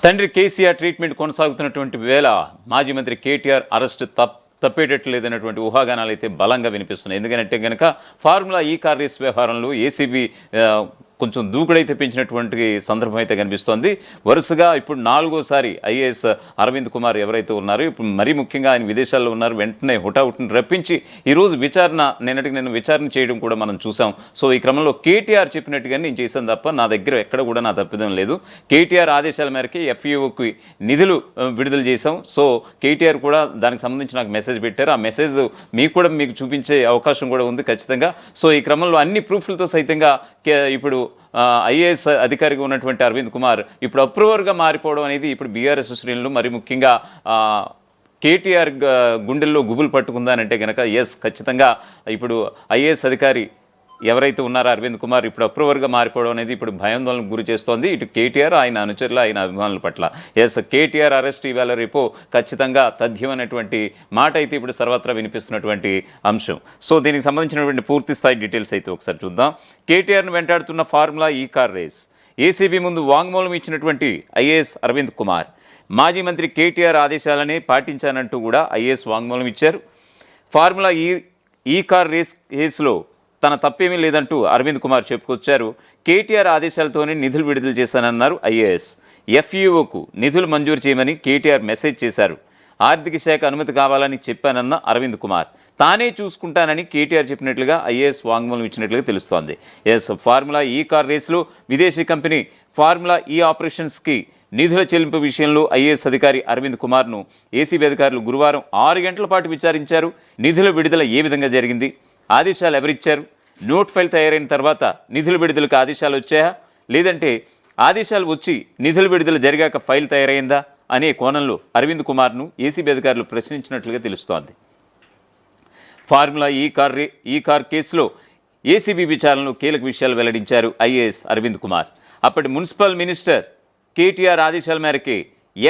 తండ్రి కేసీఆర్ ట్రీట్మెంట్ కొనసాగుతున్నటువంటి వేళ మాజీ మంత్రి కేటీఆర్ అరెస్ట్ తప్పేటట్లేదన్నటువంటి ఊహాగానాలు అయితే బలంగా వినిపిస్తున్నాయి. ఎందుకంటే కనుక ఫార్ములా ఈ కార్ రేస్ వ్యవహారంలో ఏసీబీ కొంచెం దూకుడైతే పెంచినటువంటి సందర్భం అయితే కనిపిస్తోంది. వరుసగా ఇప్పుడు 4వసారి ఐఏఎస్ అరవింద్ కుమార్ ఎవరైతే ఉన్నారో ఇప్పుడు మరీ ముఖ్యంగా ఆయన విదేశాల్లో ఉన్నారు. వెంటనే హుటాహుటిని రప్పించి ఈరోజు నిన్న విచారణ చేయడం కూడా మనం చూసాం. సో ఈ క్రమంలో కేటీఆర్ చెప్పినట్టుగా నేను చేశాను తప్ప నా దగ్గర ఎక్కడ కూడా నా తప్పిదం లేదు. కేటీఆర్ ఆదేశాల మేరకి ఎఫ్ఈఓకి నిధులు విడుదల చేశాం. సో కేటీఆర్ కూడా దానికి సంబంధించి నాకు మెసేజ్ పెట్టారు. ఆ మెసేజ్ మీకు చూపించే అవకాశం కూడా ఉంది ఖచ్చితంగా. సో ఈ క్రమంలో అన్ని ప్రూఫ్లతో సైతంగా ఇప్పుడు ఐఏఎస్ అధికారిగా ఉన్నటువంటి అరవింద్ కుమార్ ఇప్పుడు అప్రూవర్గా మారిపోవడం అనేది ఇప్పుడు బీఆర్ఎస్ శ్రేణులు మరి ముఖ్యంగా కేటీఆర్ గుండెల్లో గుబులు పట్టుకుందానంటే కనుక ఖచ్చితంగా ఇప్పుడు ఐఏఎస్ అధికారి ఎవరైతే ఉన్నారో అరవింద్ కుమార్ ఇప్పుడు అప్రూవర్గా మారిపోవడం అనేది ఇప్పుడు భయాందోళనకు గురి చేస్తోంది ఇటు కేటీఆర్, ఆయన అనుచరులు, ఆయన అభిమానుల పట్ల. కేటీఆర్ అరెస్ట్ ఇవాళ రేపు ఖచ్చితంగా తథ్యం అనేటువంటి మాట అయితే ఇప్పుడు సర్వత్రా వినిపిస్తున్నటువంటి అంశం. సో దీనికి సంబంధించినటువంటి పూర్తి స్థాయి డీటెయిల్స్ అయితే ఒకసారి చూద్దాం. కేటీఆర్ను వెంటాడుతున్న ఫార్ములా ఈ కార్ రేస్. ఏసీబీ ముందు వాంగ్మూలం ఇచ్చినటువంటి ఐఏఎస్ అరవింద్ కుమార్ మాజీ మంత్రి కేటీఆర్ ఆదేశాలనే పాటించానంటూ కూడా ఐఏఎస్ వాంగ్మూలం ఇచ్చారు. ఫార్ములా ఈ కార్ రేస్లో తన తప్పేమీ లేదంటూ అరవింద్ కుమార్ చెప్పుకొచ్చారు. కేటీఆర్ ఆదేశాలతోనే నిధులు విడుదల చేశానన్నారు ఐఏఎస్. ఎఫ్ఈఓకు నిధులు మంజూరు చేయమని కేటీఆర్ మెసేజ్ చేశారు. ఆర్థిక శాఖ అనుమతి కావాలని చెప్పానన్న అరవింద్ కుమార్ తానే చూసుకుంటానని కేటీఆర్ చెప్పినట్లుగా ఐఏఎస్ వాంగ్మూలం ఇచ్చినట్లుగా తెలుస్తోంది. ఫార్ములా ఈ కార్ రేసులో విదేశీ కంపెనీ ఫార్ములా ఈ ఆపరేషన్స్కి నిధుల చెల్లింపు విషయంలో ఐఏఎస్ అధికారి అరవింద్ కుమార్ను ఏసీబీ అధికారులు గురువారం 6 గంటల పాటు విచారించారు. నిధుల విడుదల ఏ విధంగా జరిగింది, ఆదేశాలు ఎవరిచ్చారు, నోట్ ఫైల్ తయారైన తర్వాత నిధుల విడుదలకు ఆదేశాలు వచ్చాయా, లేదంటే ఆదేశాలు వచ్చి నిధుల విడుదల జరిగాక ఫైల్ తయారైందా అనే కోణంలో అరవింద్ కుమార్ను ఏసీబీ అధికారులు ప్రశ్నించినట్లుగా తెలుస్తోంది. ఫార్ములా ఈ కార్ కేసులో ఏసీబీ విచారణలో కీలక విషయాలు వెల్లడించారు ఐఏఎస్ అరవింద్ కుమార్. అప్పటి మున్సిపల్ మినిస్టర్ కేటీఆర్ ఆదేశాల మేరకే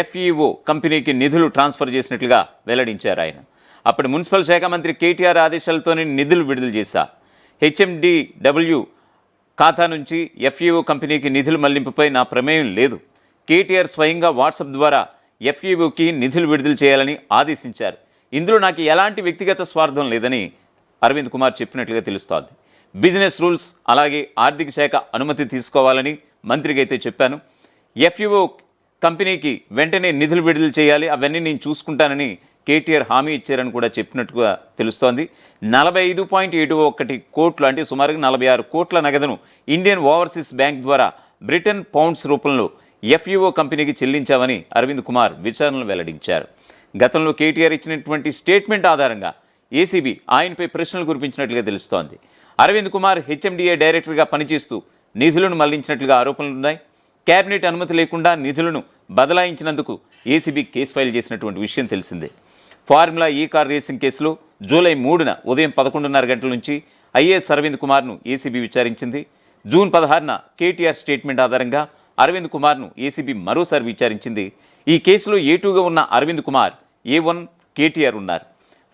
ఎఫ్ఈఓ కంపెనీకి నిధులు ట్రాన్స్ఫర్ చేసినట్లుగా వెల్లడించారు ఆయన. అప్పటి మున్సిపల్ శాఖ మంత్రి కేటీఆర్ ఆదేశాలతోనే నిధులు విడుదల చేశా. హెచ్ఎండిడబ్ల్యూ ఖాతా నుంచి ఎఫ్ఈఓ కంపెనీకి నిధుల మళ్లింపుపై నా ప్రమేయం లేదు. కేటీఆర్ స్వయంగా వాట్సాప్ ద్వారా ఎఫ్ఈఓకి నిధులు విడుదల చేయాలని ఆదేశించారు. ఇందులో నాకు ఎలాంటి వ్యక్తిగత స్వార్థం లేదని అరవింద్ కుమార్ చెప్పినట్లుగా తెలుస్తోంది. బిజినెస్ రూల్స్ అలాగే ఆర్థిక శాఖ అనుమతి తీసుకోవాలని మంత్రికి అయితే చెప్పాను. ఎఫ్ఈఓ కంపెనీకి వెంటనే నిధులు విడుదల చేయాలి, అవన్నీ నేను చూసుకుంటానని కేటీఆర్ హామీ ఇచ్చారని కూడా చెప్పినట్టుగా తెలుస్తోంది. 45.71 కోట్లు అంటే సుమారుగా 46 కోట్ల నగదును ఇండియన్ ఓవర్సీస్ బ్యాంక్ ద్వారా బ్రిటన్ పౌండ్స్ రూపంలో ఎఫ్ఈఓ కంపెనీకి చెల్లించామని అరవింద్ కుమార్ విచారణలు వెల్లడించారు. గతంలో కేటీఆర్ ఇచ్చినటువంటి స్టేట్మెంట్ ఆధారంగా ఏసీబీ ఆయనపై ప్రశ్నలు కురిపించినట్లుగా తెలుస్తోంది. అరవింద్ కుమార్ హెచ్ఎండిఏ డైరెక్టర్గా పనిచేస్తూ నిధులను మళ్లించినట్లుగా ఆరోపణలున్నాయి. కేబినెట్ అనుమతి లేకుండా నిధులను బదలాయించినందుకు ఏసీబీ కేసు ఫైల్ చేసినటువంటి విషయం తెలిసిందే. ఫార్ములా ఈ కార్ రేసింగ్ కేసులో జూలై 3న ఉదయం 11:30 గంటల నుంచి ఐఏఎస్ అరవింద్ కుమార్ను ఏసీబీ విచారించింది. జూన్ 16న కేటీఆర్ స్టేట్మెంట్ ఆధారంగా అరవింద్ కుమార్ను ఏసీబీ మరోసారి విచారించింది. ఈ కేసులో A2గా ఉన్న అరవింద్ కుమార్, A1 కేటీఆర్ ఉన్నారు.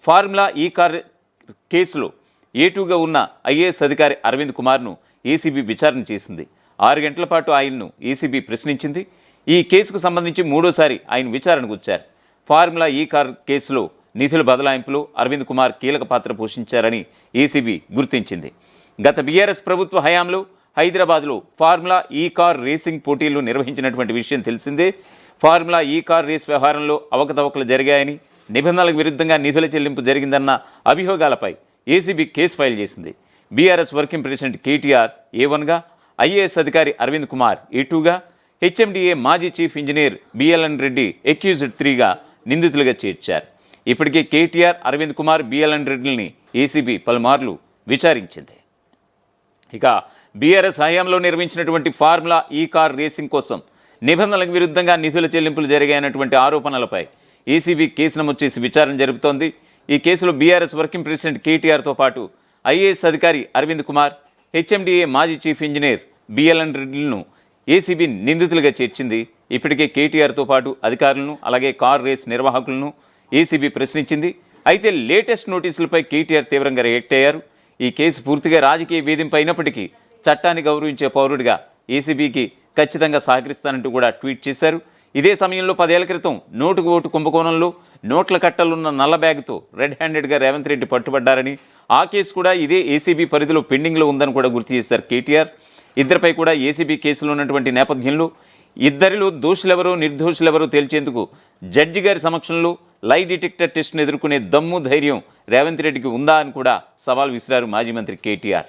ఫార్ములా ఈ కార్ కేసులో A2గా ఉన్న ఐఏఎస్ అధికారి అరవింద్ కుమార్ను ఏసీబీ విచారణ చేసింది. 6 గంటల పాటు ఆయన్ను ఏసీబీ ప్రశ్నించింది. ఈ కేసుకు సంబంధించి 3వసారి ఆయన విచారణకు వచ్చారు. ఫార్ములా ఈ కార్ కేసులో నిధుల బదలాయింపులో అరవింద్ కుమార్ కీలక పాత్ర పోషించారని ఏసీబీ గుర్తించింది. గత బీఆర్ఎస్ ప్రభుత్వ హయాంలో హైదరాబాద్లో ఫార్ములా ఈ కార్ రేసింగ్ పోటీలు నిర్వహించినటువంటి విషయం తెలిసిందే. ఫార్ములా ఈ కార్ రేస్ వ్యవహారంలో అవకతవకలు జరిగాయని, నిబంధనలకు విరుద్ధంగా నిధుల చెల్లింపు జరిగిందన్న అభియోగాలపై ఏసీబీ కేసు ఫైల్ చేసింది. బీఆర్ఎస్ వర్కింగ్ ప్రెసిడెంట్ కేటీఆర్ A1గా, ఐఏఎస్ అధికారి అరవింద్ కుమార్ A2గా, హెచ్ఎండిఏ మాజీ chief engineer BLN Reddy accused 3గా నిందితులుగా చేర్చారు. ఇప్పటికే కేటీఆర్, అరవింద్ కుమార్, బిఎల్ఎన్ రెడ్డిని ఏసీబీ పలుమార్లు విచారించింది. ఇక బీఆర్ఎస్ హయాంలో నిర్వహించినటువంటి ఫార్ములా ఈ కార్ రేసింగ్ కోసం నిబంధనలకు విరుద్ధంగా నిధుల చెల్లింపులు జరిగాయన్నటువంటి ఆరోపణలపై ఏసీబీ కేసు నమోదు చేసి విచారణ జరుపుతోంది. ఈ కేసులో బీఆర్ఎస్ వర్కింగ్ ప్రెసిడెంట్ కేటీఆర్తో పాటు ఐఏఎస్ అధికారి అరవింద్ కుమార్, హెచ్ఎండిఏ మాజీ చీఫ్ ఇంజనీర్ బిఎల్ఎన్ రెడ్డిలను ఏసీబీ నిందితులుగా చేర్చింది. ఇప్పటికే కేటీఆర్తో పాటు అధికారులను అలాగే కార్ రేస్ నిర్వాహకులను ఏసీబీ ప్రశ్నించింది. అయితే లేటెస్ట్ నోటీసులపై కేటీఆర్ తీవ్రంగా రియాక్ట్ అయ్యారు. ఈ కేసు పూర్తిగా రాజకీయ వేధింపు అయినప్పటికీ చట్టాన్ని గౌరవించే పౌరుడిగా ఏసీబీకి ఖచ్చితంగా సహకరిస్తానంటూ కూడా ట్వీట్ చేశారు. ఇదే సమయంలో 10 ఏళ్ల క్రితం నోటుకు ఓటు కుంభకోణంలో నోట్ల కట్టలున్న నల్ల బ్యాగ్తో రెడ్ హ్యాండెడ్గా రేవంత్ రెడ్డి పట్టుబడ్డారని, ఆ కేసు కూడా ఇదే ఏసీబీ పరిధిలో పెండింగ్లో ఉందని కూడా గుర్తు చేశారు కేటీఆర్. ఇద్దరిపై కూడా ఏసీబీ కేసులు ఉన్నటువంటి నేపథ్యంలో ఇద్దరిలో దోషులెవరో నిర్దోషులెవరో తేల్చేందుకు జడ్జి గారి సమక్షంలో లై డిటెక్టర్ టెస్ట్ను ఎదుర్కొనే దమ్ము ధైర్యం రేవంత్ రెడ్డికి ఉందా అని కూడా సవాల్ విసిరారు మాజీ మంత్రి కేటీఆర్.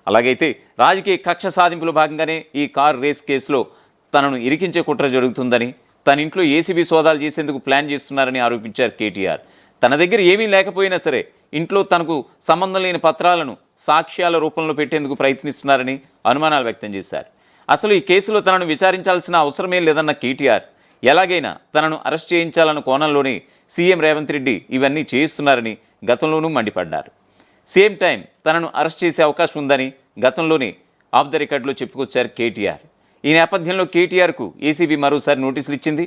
అలాగైతే రాజకీయ కక్ష సాధింపులో భాగంగానే ఈ కార్ రేస్ కేసులో తనను ఇరికించే కుట్ర జరుగుతుందని, తన ఇంట్లో ఏసీబీ సోదాలు చేసేందుకు ప్లాన్ చేస్తున్నారని ఆరోపించారు కేటీఆర్. తన దగ్గర ఏమీ లేకపోయినా సరే ఇంట్లో తనకు సంబంధం లేని పత్రాలను సాక్ష్యాల రూపంలో పెట్టేందుకు ప్రయత్నిస్తున్నారని అనుమానాలు వ్యక్తం చేశారు. అసలు ఈ కేసులో తనను విచారించాల్సిన అవసరమే లేదన్న కేటీఆర్ ఎలాగైనా తనను అరెస్ట్ చేయించాలన్న కోణంలోనే సీఎం రేవంత్ రెడ్డి ఇవన్నీ చేయిస్తున్నారని గతంలోనూ మండిపడ్డారు. సేమ్ టైం తనను అరెస్ట్ చేసే అవకాశం ఉందని గతంలోనే ఆఫ్ ద రికార్డులో చెప్పుకొచ్చారు కేటీఆర్. ఈ నేపథ్యంలో కేటీఆర్కు ఏసీబీ మరోసారి నోటీసులు ఇచ్చింది.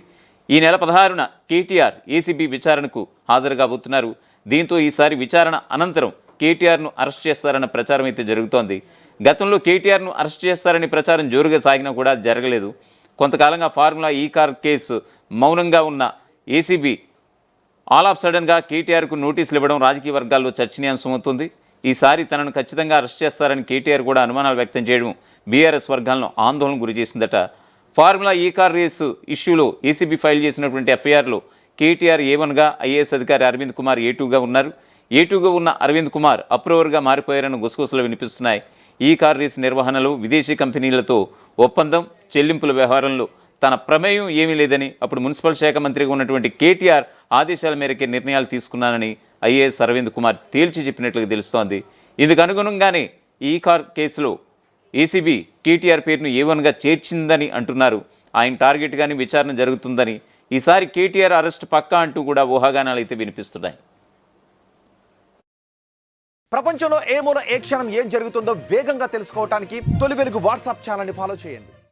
ఈ నెల 16న కేటీఆర్ ఏసీబీ విచారణకు హాజరు కాబోతున్నారు. దీంతో ఈసారి విచారణ అనంతరం కేటీఆర్ను అరెస్ట్ చేస్తారన్న ప్రచారం అయితే జరుగుతోంది. గతంలో కేటీఆర్ను అరెస్ట్ చేస్తారని ప్రచారం జోరుగా సాగినా కూడా జరగలేదు. కొంతకాలంగా ఫార్ములా ఈ కార్ కేసు మౌనంగా ఉన్న ఏసీబీ ఆల్ ఆఫ్ సడన్గా కేటీఆర్కు నోటీసులు ఇవ్వడం రాజకీయ వర్గాల్లో చర్చనీయాంశం అవుతుంది. ఈసారి తనను ఖచ్చితంగా అరెస్ట్ చేస్తారని కేటీఆర్ కూడా అనుమానాలు వ్యక్తం చేయడం బీఆర్ఎస్ వర్గాలను ఆందోళన గురి చేసిందట. ఫార్ములా ఈ కార్ రేసు ఇష్యూలో ఏసీబీ ఫైల్ చేసినటువంటి ఎఫ్ఐఆర్లో కేటీఆర్ A1గా, ఐఏఎస్ అధికారి అరవింద్ కుమార్ A2గా ఉన్నారు. A2గా ఉన్న అరవింద్ కుమార్ అప్రూవర్గా మారిపోయారని గుసగుసలు వినిపిస్తున్నాయి. ఈ కార్ రేసు నిర్వహణలో విదేశీ కంపెనీలతో ఒప్పందం, చెల్లింపుల వ్యవహారంలో తన ప్రమేయం ఏమీ లేదని అప్పుడు మున్సిపల్ శాఖ మంత్రిగా ఉన్నటువంటి కేటీఆర్ ఆదేశాల మేరకే నిర్ణయాలు తీసుకున్నానని ఐఏఎస్ అరవింద్ కుమార్ తేల్చి చెప్పినట్లుగా తెలుస్తోంది. ఇందుకు అనుగుణంగానే ఈ కార్ కేసులో ఏసీబీ కేటీఆర్ పేరును A1గా చేర్చిందని అంటున్నారు. ఆయన టార్గెట్గానే విచారణ జరుగుతుందని, ఈసారి కేటీఆర్ అరెస్ట్ పక్కా అంటూ కూడా ఊహాగానాలు అయితే వినిపిస్తున్నాయి. ప్రపంచంలో ఏ మూల ఏ క్షణం ఏం జరుగుతుందో వేగంగా తెలుసుకోవడానికి తొలి వెలుగు వాట్సాప్ ఛానల్ని ఫాలో చేయండి.